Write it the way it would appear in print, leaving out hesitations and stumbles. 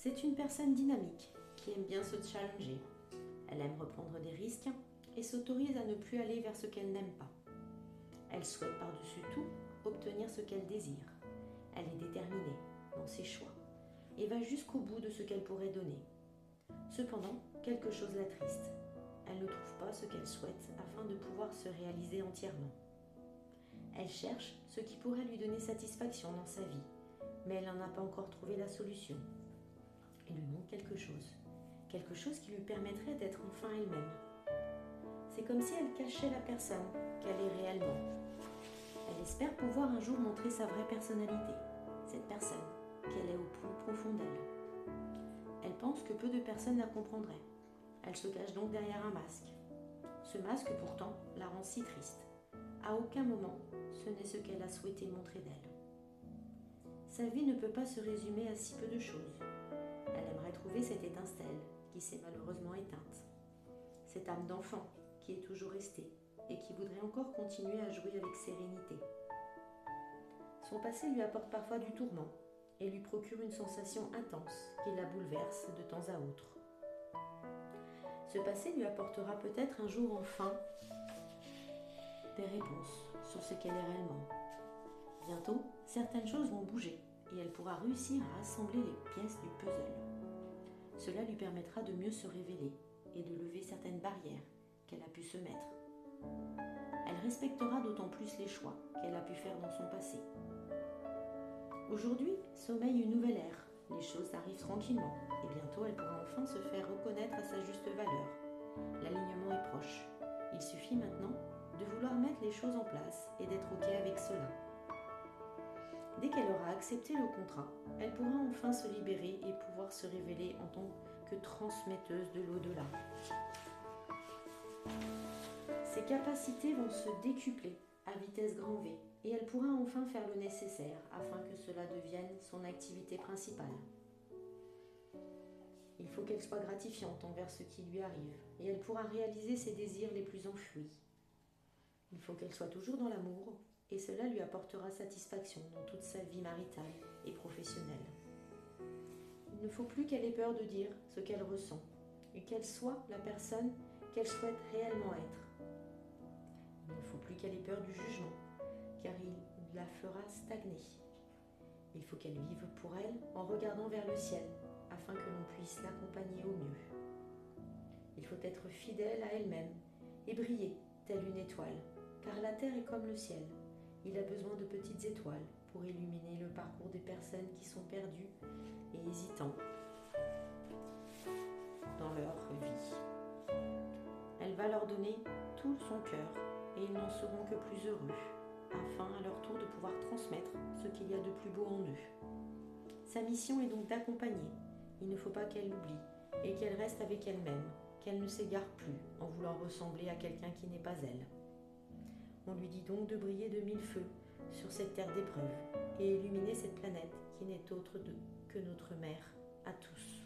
C'est une personne dynamique qui aime bien se challenger. Elle aime reprendre des risques et s'autorise à ne plus aller vers ce qu'elle n'aime pas. Elle souhaite par-dessus tout obtenir ce qu'elle désire. Elle est déterminée dans ses choix et va jusqu'au bout de ce qu'elle pourrait donner. Cependant, quelque chose l'attriste. Elle ne trouve pas ce qu'elle souhaite afin de pouvoir se réaliser entièrement. Elle cherche ce qui pourrait lui donner satisfaction dans sa vie, mais elle n'en a pas encore trouvé la solution. Il lui manque quelque chose qui lui permettrait d'être enfin elle-même. C'est comme si elle cachait la personne qu'elle est réellement. Elle espère pouvoir un jour montrer sa vraie personnalité, cette personne qu'elle est au plus profond d'elle. Elle pense que peu de personnes la comprendraient. Elle se cache donc derrière un masque. Ce masque pourtant la rend si triste. À aucun moment, ce n'est ce qu'elle a souhaité montrer d'elle. Sa vie ne peut pas se résumer à si peu de choses. Elle aimerait trouver cette étincelle qui s'est malheureusement éteinte. Cette âme d'enfant qui est toujours restée et qui voudrait encore continuer à jouer avec sérénité. Son passé lui apporte parfois du tourment et lui procure une sensation intense qui la bouleverse de temps à autre. Ce passé lui apportera peut-être un jour enfin des réponses sur ce qu'elle est réellement. Bientôt, certaines choses vont bouger et elle pourra réussir à assembler les pièces du puzzle. Cela lui permettra de mieux se révéler et de lever certaines barrières qu'elle a pu se mettre. Elle respectera d'autant plus les choix qu'elle a pu faire dans son passé. Aujourd'hui, sommeille une nouvelle ère. Les choses arrivent tranquillement et bientôt elle pourra enfin se faire reconnaître à sa juste valeur. L'alignement est proche. Il suffit maintenant de vouloir mettre les choses en place et d'être OK avec cela. Dès qu'elle aura accepté le contrat, elle pourra enfin se libérer et pouvoir se révéler en tant que transmetteuse de l'au-delà. Ses capacités vont se décupler à vitesse grand V et elle pourra enfin faire le nécessaire afin que cela devienne son activité principale. Il faut qu'elle soit gratifiante envers ce qui lui arrive et elle pourra réaliser ses désirs les plus enfouis. Il faut qu'elle soit toujours dans l'amour et cela lui apportera satisfaction dans toute sa vie maritale et professionnelle. Il ne faut plus qu'elle ait peur de dire ce qu'elle ressent et qu'elle soit la personne qu'elle souhaite réellement être. Il ne faut plus qu'elle ait peur du jugement, car il la fera stagner. Il faut qu'elle vive pour elle en regardant vers le ciel, afin que l'on puisse l'accompagner au mieux. Il faut être fidèle à elle-même et briller telle une étoile, car la terre est comme le ciel. Il a besoin de petites étoiles pour illuminer le parcours des personnes qui sont perdues et hésitantes dans leur vie. Elle va leur donner tout son cœur et ils n'en seront que plus heureux, afin à leur tour de pouvoir transmettre ce qu'il y a de plus beau en eux. Sa mission est donc d'accompagner. Il ne faut pas qu'elle l'oublie et qu'elle reste avec elle-même, qu'elle ne s'égare plus en voulant ressembler à quelqu'un qui n'est pas elle. On lui dit donc de briller de mille feux sur cette terre d'épreuve et illuminer cette planète qui n'est autre que notre mère à tous.